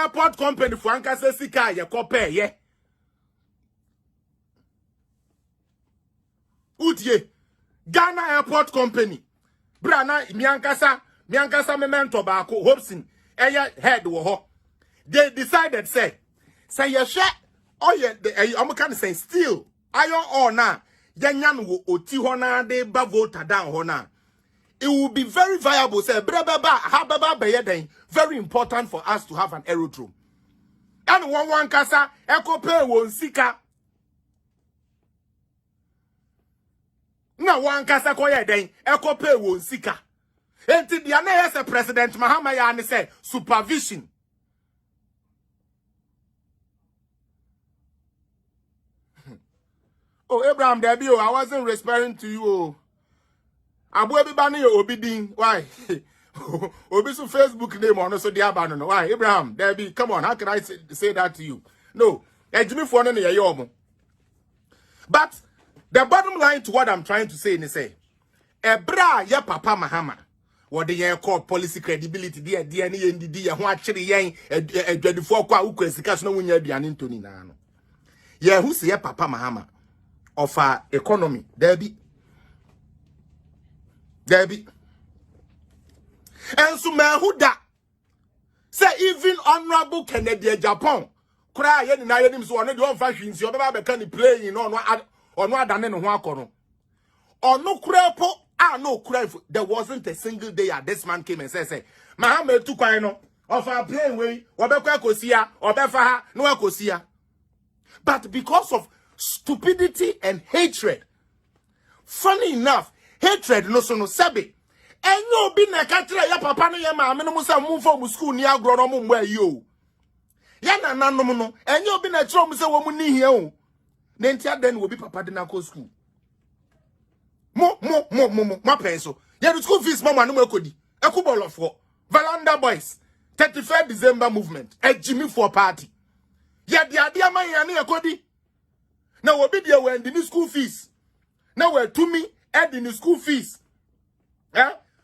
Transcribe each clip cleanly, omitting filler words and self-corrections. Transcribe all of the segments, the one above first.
Airport Company for ankasa sika ye kope ye. Utie Ghana Airport Company. Brana miankasa memento baako Hobson head wo ho. They decided say ye share I'm kind of saying still iron ore na yanyan wo oti ho na de ba voter down ho na. It will be very viable say very important for us to have an aerodrome. And one kasa ekope won sika. Na one kasa koye den ekope won sika. Enti dia na yes President Mahama ya ne say supervision. Oh Abraham Debio, I wasn't referring to you. Oh. Abu Ebibani Obidin. Why? Obisu Facebook name on also the abandon. Why? Abraham Debbie, come on, how can I say that to you? No. Ejimi for none yomo. But the bottom line to what I'm trying to say is say Ebra ya Papa Mahama. What they call policy credibility, dear DNA and the who actually yang a 24 kwa ukwesika no wunya duane ntoni na no. Yeah, who say Papa Mahama of our economy? Debbie. And so man who da say even honorable Canadian Japan cry yen na yenim so on the one fashion si obeba be kan playing on adane no ho akono ono krepo no krepo. There wasn't a single day this man came and say Mahama tu kwan no of our playing way obekwa kosia obefa ha no akosia. But because of stupidity and hatred, funny enough, hatred no so no sabi enyo bi na ka kire ya papa no ya ma me no musa mumfo mu school ni agro no mu yi o ya na nanom no enyo bi na kire mu se wo mu ni hia o na ntia den wo bi papa de na ko school mo penso ya the school fees mama no makodi ekubolofo Valanda boys 31st December movement Jimmy for party ya dia man ya na ekodi na wo bi dia we ndi school fees na we tumi in the school fees.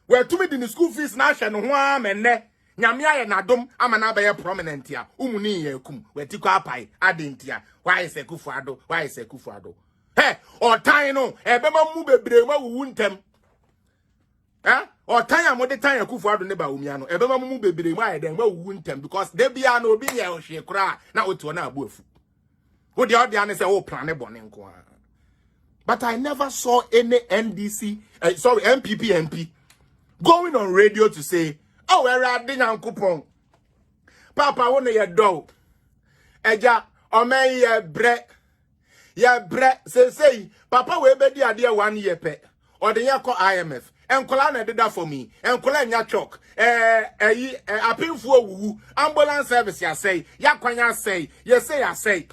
Where to me in the school fees na hwe no ho amene nyame aye nadom amana be prominent ya umuni ye kum we tiko apai adentia why is Kufuado hey or time no ebema mu bebre ma wuwu ntem or time amode time Kufuado ne ba umia no ebema mu bebre ma aye den ma wuwu ntem because de bia na obi ye ohwe kura na otu na abu afu wo de ode say wo plan bone nko. But I never saw any MPP MP going on radio to say, oh, we're at dinner coupon. Papa, one of your dog. Eja, ome ye bre, say, Papa, we be the idea 1 year pet. Or the year call IMF. And Colana did that for me. And Colana chalk. A pin for woo. Ambulance service, ya say. Yakwanya say. Yes, say, I say.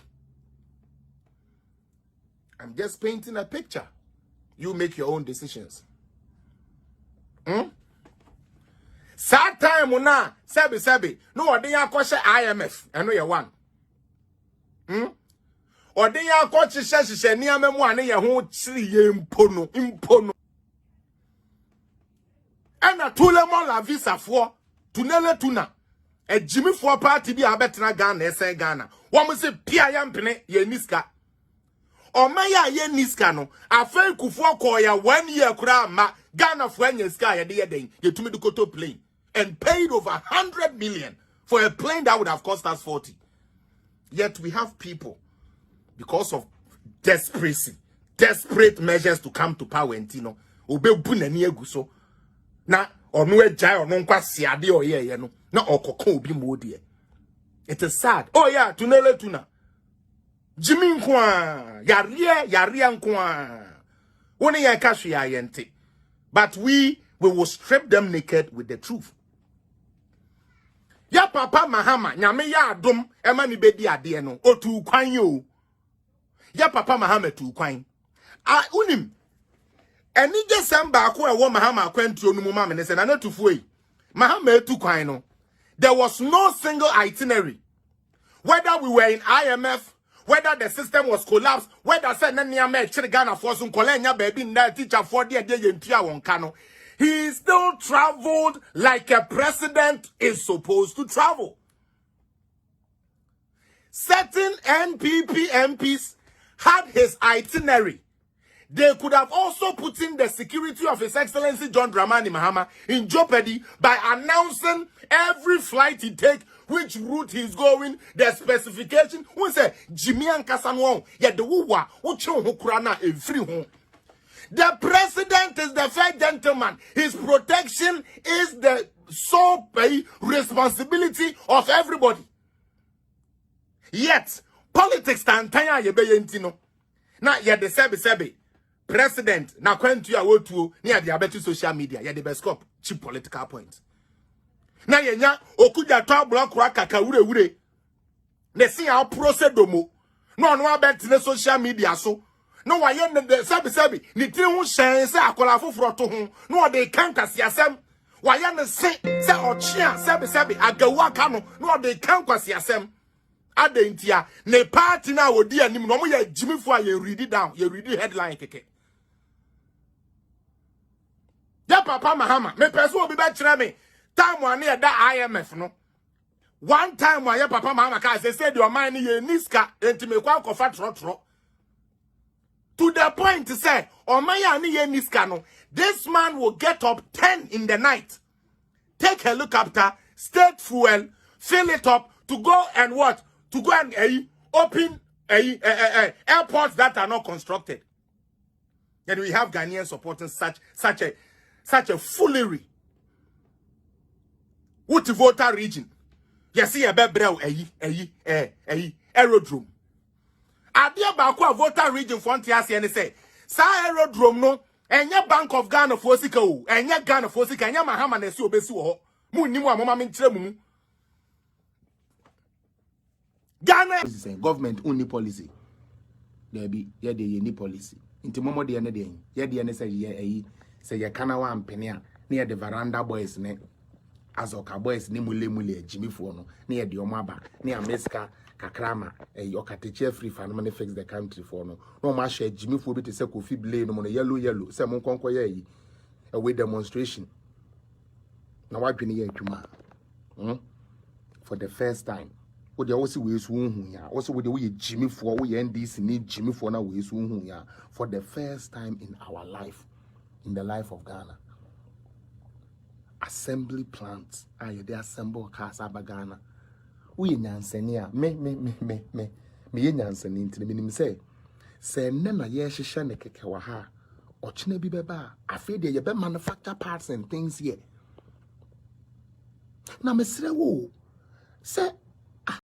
I'm just painting a picture. You make your own decisions. Sad time una sabi. No odenya akoshe IMF. I know you one. Odenya akoshe hye niam mu ane ye ho chiri ye impono. Ana tulemon la visa for tunele tuna. E Jimmy for party bi abetena Ghana ese Ghana. Wo mo se pia ya mpene ye niska. Omaya ye niska no afen kufuo koya 1 year kura ma Ghana for anya ska ye de den ye tumi de koto plane and paid over 100 million for a plane that would have cost us 40. Yet we have people because of desperate measures to come to power ntino obe bu nani aguso na onu ejai onu nkwa siade oye no na okoko obi modie. It is sad. Oh yeah, tunele tuna Jimmy nkwa yaria nkwa woni ya kasu ya yente. But we will strip them naked with the truth. Ya Papa Mahama nyame ya adom ema ni bedi ade no otu kwan yo. Ya Papa Mahama tu kwan unim eni December akwa ewo Mahama akwantuo no mu ma me ne se na natufu yi Mahama etu kwan no. There was no single itinerary, whether we were in IMF, whether the system was collapsed, whether said Nanyame Chirigana for some colenia baby na teacher for the day yentia wonkano. He still traveled like a president is supposed to travel. certain NPP MPs had his itinerary, they could have also put in the security of His Excellency John Dramani Mahama in jeopardy by announcing every flight he takes, which route he's going, the specification. Who say Jimmy and Kasanwon, yet the Wuwa, Ucho Hukrana, and free home. The president is the fair gentleman. His protection is the sole responsibility of everybody. Yet, politics tantanya yebeyentino. Na yet the sebi. President, na kwentu ya wotu, ni ya diabetes social media, ya the best cop, cheap political point. Na yenya, Okudzeto Ablakwa kaka ure. Ne si ya procedomo. No anwa bet ne social media so. No wa yen the sebi. Ni tiri hu shen se akola foforo to ho. No de kan kwasi asem. Wa yen ne se ochia sebi agawu aka no. No de kan kwasi asem. Adentia ne party na wodi anim no mo ya jimifo a ye read it down. Ye read headline keke. Ya papa Mahama, me person obi be kire me. Time one near that IMF no. One time why your papa Mahama ka say your mind ye niska enti me kwa kofa trotro. To the point to say, o my ani ye niska no. This man will get up 10 in the night. Take a helicopter, state fuel, fill it up to go and what? To go and open airports that are not constructed. And we have Ghanaians supporting such a foolery. What voter region? You see a bebrel aerodrome. Adia Bakwa voter region for Antiasi and say, Sa aerodrome no, and your Bank of Ghana for Siko, and your Ghana for Sika, and your Mahama and Su Besu, Muniwa Momamin Tremu. Ghana is a government only policy. There be any policy. Into Momo the other day, the say ya Kanawa and Penia near the veranda boys ne Azoka boys ni mule Jimmy Fono near the Omaba near Meska Kakrama Okateche free fan money fix the country for no mash Jimmy Fobi to say Kofi blame on a yellow Samon Conquer away demonstration. Now I can hear for the first time. What they also ways who ya also with the way Jimmy for we NDC need Jimmy for now ways who ya for the first time in our life. In the life of Ghana, assembly plants. They assemble cars about Ghana. We nyansenia me nyanseni into the minimum say nena ye shishane kekewaha or chine bibeba. I feel they be manufacture parts and things here. Now, Mr. Wu say